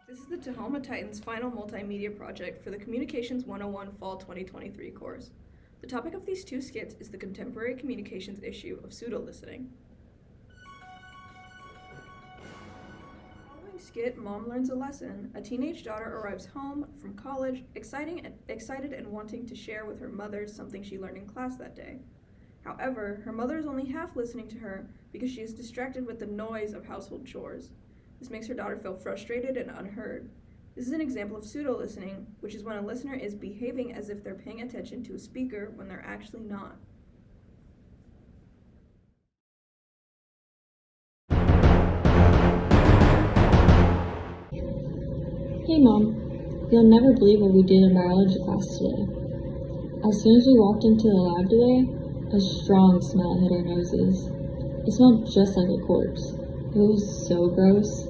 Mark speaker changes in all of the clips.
Speaker 1: This is the Tacoma Titans final multimedia project for the Communications 101 Fall 2023 course. The topic of these two skits is the contemporary communications issue of pseudo listening. Following skit, Mom Learns a Lesson, a teenage daughter arrives home from college, excited and wanting to share with her mother something she learned in class that day. However, her mother is only half listening to her because she is distracted with the noise of household chores. This makes her daughter feel frustrated and unheard. This is an example of pseudo listening, which is when a listener is behaving as if they're paying attention to a speaker when they're actually not.
Speaker 2: Hey Mom, you'll never believe what we did in biology class today. As soon as we walked into the lab today, a strong smell hit our noses. It smelled just like a corpse. It was so gross.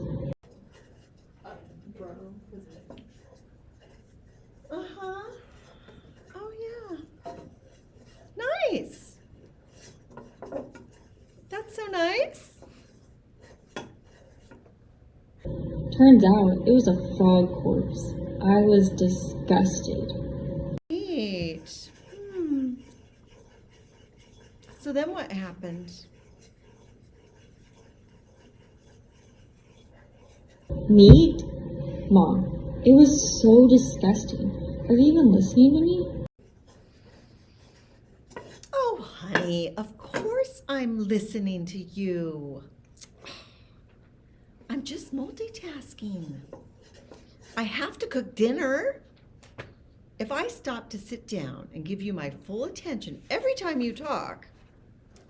Speaker 3: Uh-huh. Oh, yeah. Nice. That's so nice.
Speaker 2: Turns out it was a frog corpse. I was disgusted.
Speaker 3: Neat. So then what happened?
Speaker 2: Meat? Mom, it was so disgusting. Are you even listening to me?
Speaker 3: Oh, honey, of course I'm listening to you. I'm just multitasking. I have to cook dinner. If I stopped to sit down and give you my full attention every time you talk,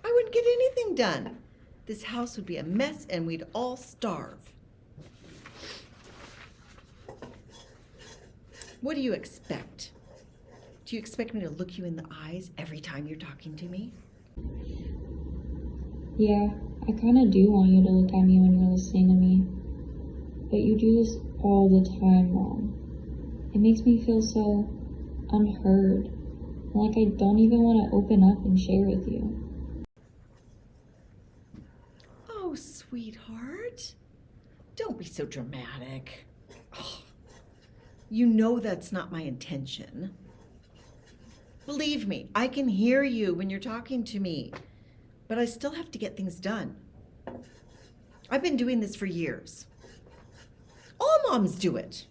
Speaker 3: I wouldn't get anything done. This house would be a mess and we'd all starve. What do you expect? Do you expect me to look you in the eyes every time you're talking to me?
Speaker 2: Yeah, I kinda do want you to look at me when you're listening to me. But you do this all the time, Mom. It makes me feel so unheard. Like I don't even want to open up and share with you.
Speaker 3: Oh, sweetheart, don't be so dramatic. Oh, you know that's not my intention. Believe me, I can hear you when you're talking to me, but I still have to get things done. I've been doing this for years. All moms do it.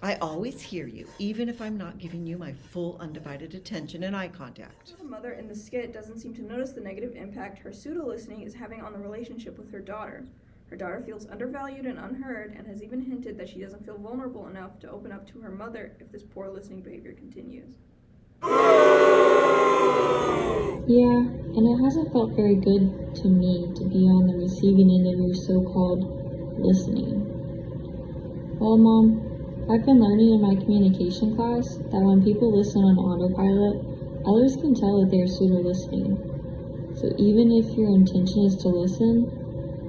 Speaker 3: I always hear you, even if I'm not giving you my full undivided attention and eye contact.
Speaker 1: The mother in the skit doesn't seem to notice the negative impact her pseudo listening is having on the relationship with her daughter. Her daughter feels undervalued and unheard and has even hinted that she doesn't feel vulnerable enough to open up to her mother if this poor listening behavior continues.
Speaker 2: Yeah, and it hasn't felt very good to me to be on the receiving end of your so-called listening. Well, Mom, I've been learning in my communication class that when people listen on autopilot, others can tell that they are pseudo listening. So even if your intention is to listen,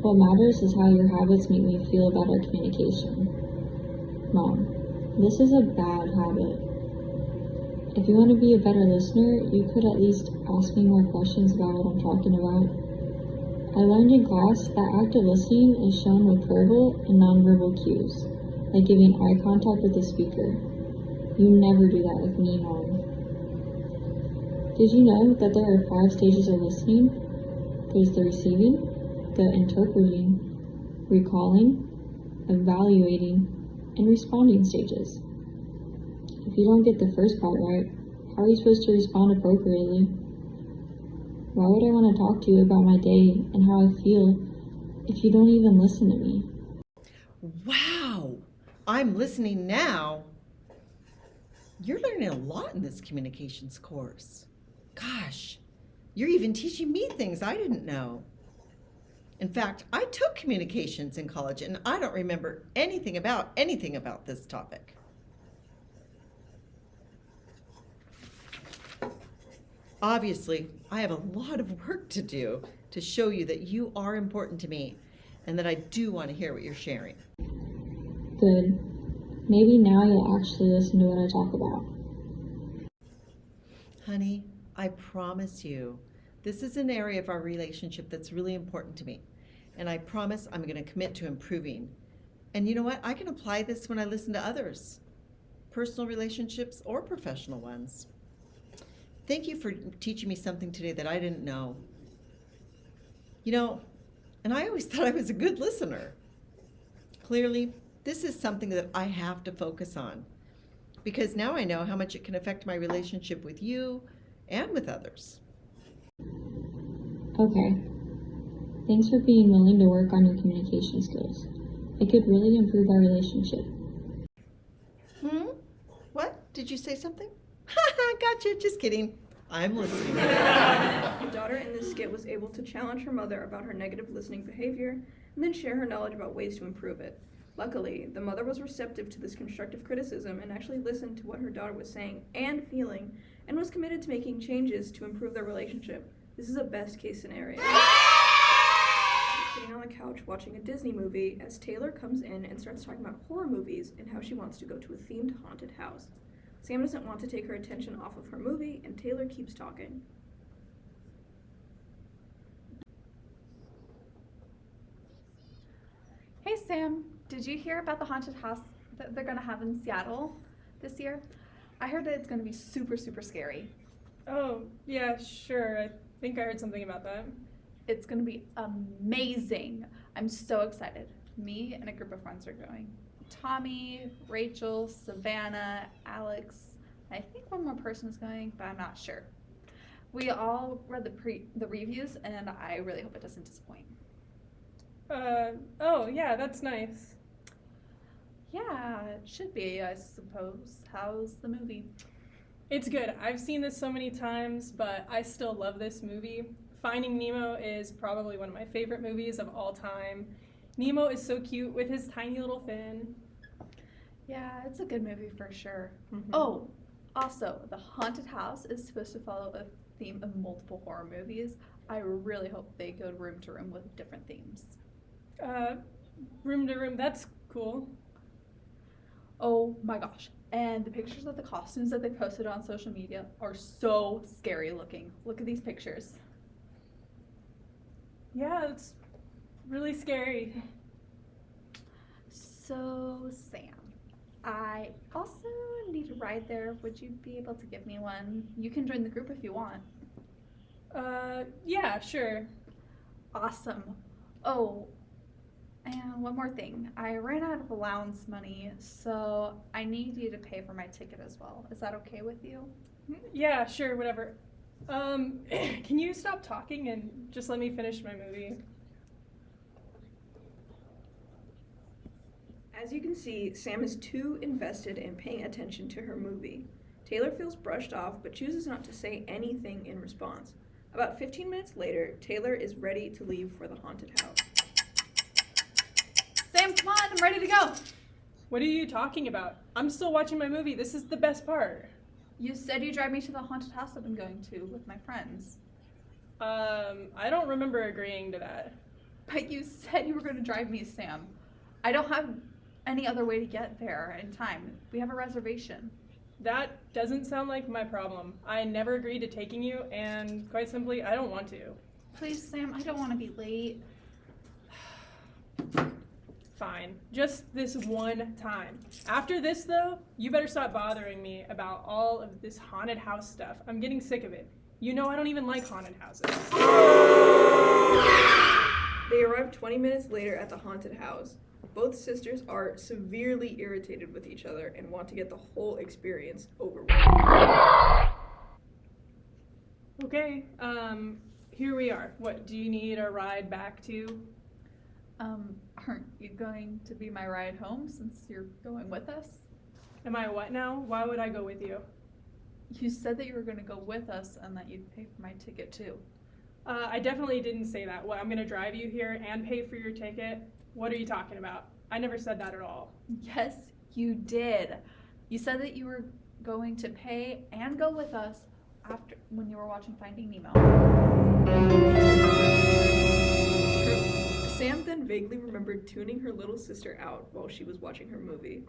Speaker 2: what matters is how your habits make me feel about our communication. Mom, this is a bad habit. If you want to be a better listener, you could at least ask me more questions about what I'm talking about. I learned in class that active listening is shown with verbal and nonverbal cues, like giving eye contact with the speaker. You never do that with me, Mom. Did you know that there are 5 stages of listening? There's the receiving, the interpreting, recalling, evaluating, and responding stages. If you don't get the first part right, how are you supposed to respond appropriately? Why would I want to talk to you about my day and how I feel if you don't even listen to me?
Speaker 3: Wow, I'm listening now. You're learning a lot in this communications course. Gosh, you're even teaching me things I didn't know. In fact, I took communications in college and I don't remember anything about this topic. Obviously, I have a lot of work to do to show you that you are important to me and that I do want to hear what you're sharing.
Speaker 2: Good. Maybe now you'll actually listen to what I talk about.
Speaker 3: Honey, I promise you, this is an area of our relationship that's really important to me. And I promise I'm going to commit to improving And you know what? I can apply this when I listen to others, personal relationships or professional ones. Thank you for teaching me something today that I didn't know. You know, and I always thought I was a good listener. Clearly, this is something that I have to focus on, because now I know how much it can affect my relationship with you and with others.
Speaker 2: Okay. Thanks for being willing to work on your communication skills. It could really improve our relationship.
Speaker 3: What? Did you say something? Gotcha, just kidding. I'm listening.
Speaker 1: The daughter in this skit was able to challenge her mother about her negative listening behavior and then share her knowledge about ways to improve it. Luckily, the mother was receptive to this constructive criticism and actually listened to what her daughter was saying and feeling and was committed to making changes to improve their relationship. This is a best case scenario. Sitting on the couch watching a Disney movie as Taylor comes in and starts talking about horror movies and how she wants to go to a themed haunted house. Sam doesn't want to take her attention off of her movie, and Taylor keeps talking.
Speaker 4: Hey Sam, did you hear about the haunted house that they're gonna have in Seattle this year? I heard that it's gonna be super, super scary.
Speaker 5: Oh, yeah, sure. I think I heard something about that.
Speaker 4: It's gonna be amazing. I'm so excited. Me and a group of friends are going. Tommy, Rachel, Savannah, Alex, I think one more person is going, but I'm not sure. We all read the reviews, and I really hope it doesn't disappoint.
Speaker 5: Oh, yeah, that's nice.
Speaker 4: Yeah, it should be, I suppose. How's the movie?
Speaker 5: It's good. I've seen this so many times, but I still love this movie. Finding Nemo is probably one of my favorite movies of all time. Nemo is so cute with his tiny little fin.
Speaker 4: Yeah, it's a good movie for sure.
Speaker 1: Mm-hmm.
Speaker 4: Oh, also, the haunted house is supposed to follow a theme of multiple horror movies. I really hope they go room to room with different themes.
Speaker 5: Room to room, that's cool.
Speaker 4: Oh my gosh. And the pictures of the costumes that they posted on social media are so scary looking. Look at these pictures.
Speaker 5: Yeah, it's really scary.
Speaker 4: So, Sam, I also need a ride there. Would you be able to give me one? You can join the group if you want.
Speaker 5: Yeah, sure.
Speaker 4: Awesome. Oh, and one more thing. I ran out of allowance money, so I need you to pay for my ticket as well. Is that okay with you?
Speaker 5: Yeah, sure, whatever. Can you stop talking and just let me finish my movie?
Speaker 1: As you can see, Sam is too invested in paying attention to her movie. Taylor feels brushed off but chooses not to say anything in response. About 15 minutes later, Taylor is ready to leave for the haunted house.
Speaker 4: Sam, come on, I'm ready to go.
Speaker 5: What are you talking about? I'm still watching my movie. This is the best part.
Speaker 4: You said you'd drive me to the haunted house I've been going to with my friends.
Speaker 5: I don't remember agreeing to that.
Speaker 4: But you said you were going to drive me, Sam. I don't have any other way to get there in time. We have a reservation.
Speaker 5: That doesn't sound like my problem. I never agreed to taking you, and quite simply, I don't want to.
Speaker 4: Please, Sam, I don't want to be late.
Speaker 5: Fine. Just this one time. After this, though, you better stop bothering me about all of this haunted house stuff. I'm getting sick of it. You know I don't even like haunted houses.
Speaker 1: They arrive 20 minutes later at the haunted house. Both sisters are severely irritated with each other and want to get the whole experience over with.
Speaker 5: Okay, here we are. What, do you need a ride back to?
Speaker 4: Aren't you going to be my ride home since you're going with us?
Speaker 5: Am I what now? Why would I go with you?
Speaker 4: You said that you were going to go with us and that you'd pay for my ticket too.
Speaker 5: I definitely didn't say that. What, I'm gonna drive you here and pay for your ticket? What are you talking about? I never said that at all.
Speaker 4: Yes, you did. You said that you were going to pay and go with us after when you were watching Finding Nemo.
Speaker 1: Sam then vaguely remembered tuning her little sister out while she was watching her movie.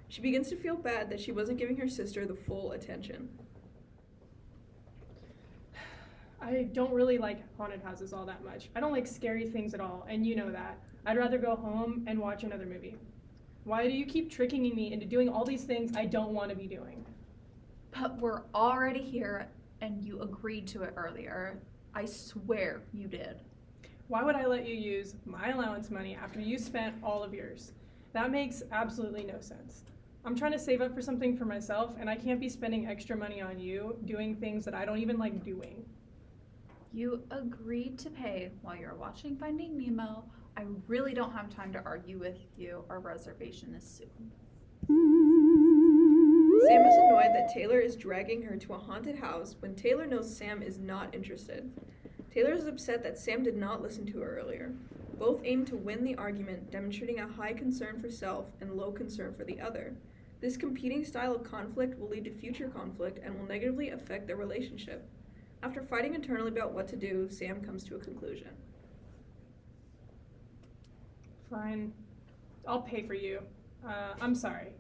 Speaker 1: She begins to feel bad that she wasn't giving her sister the full attention.
Speaker 5: I don't really like haunted houses all that much. I don't like scary things at all, and you know that. I'd rather go home and watch another movie. Why do you keep tricking me into doing all these things I don't want to be doing?
Speaker 4: But we're already here, and you agreed to it earlier. I swear you did.
Speaker 5: Why would I let you use my allowance money after you spent all of yours? That makes absolutely no sense. I'm trying to save up for something for myself, and I can't be spending extra money on you doing things that I don't even like doing.
Speaker 4: You agreed to pay while you're watching Finding Nemo. I really don't have time to argue with you. Our reservation is soon.
Speaker 1: Sam is annoyed that Taylor is dragging her to a haunted house when Taylor knows Sam is not interested. Taylor is upset that Sam did not listen to her earlier. Both aim to win the argument, demonstrating a high concern for self and low concern for the other. This competing style of conflict will lead to future conflict and will negatively affect their relationship. After fighting internally about what to do, Sam comes to a conclusion.
Speaker 5: Fine. I'll pay for you. I'm sorry.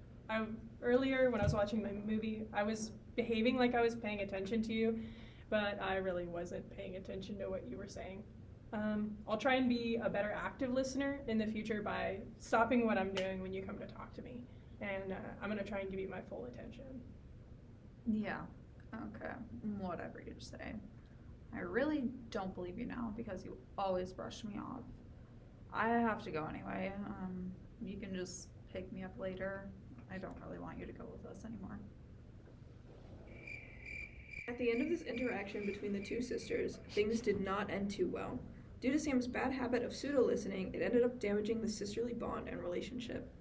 Speaker 5: Earlier, when I was watching my movie, I was behaving like I was paying attention to you, but I really wasn't paying attention to what you were saying. I'll try and be a better active listener in the future by stopping what I'm doing when you come to talk to me. And I'm going to try and give you my full attention.
Speaker 4: Yeah, okay, whatever you say. I really don't believe you now because you always brush me off. I have to go anyway. You can just pick me up later. I don't really want you to go with us anymore.
Speaker 1: At the end of this interaction between the two sisters, things did not end too well. Due to Sam's bad habit of pseudo listening, it ended up damaging the sisterly bond and relationship.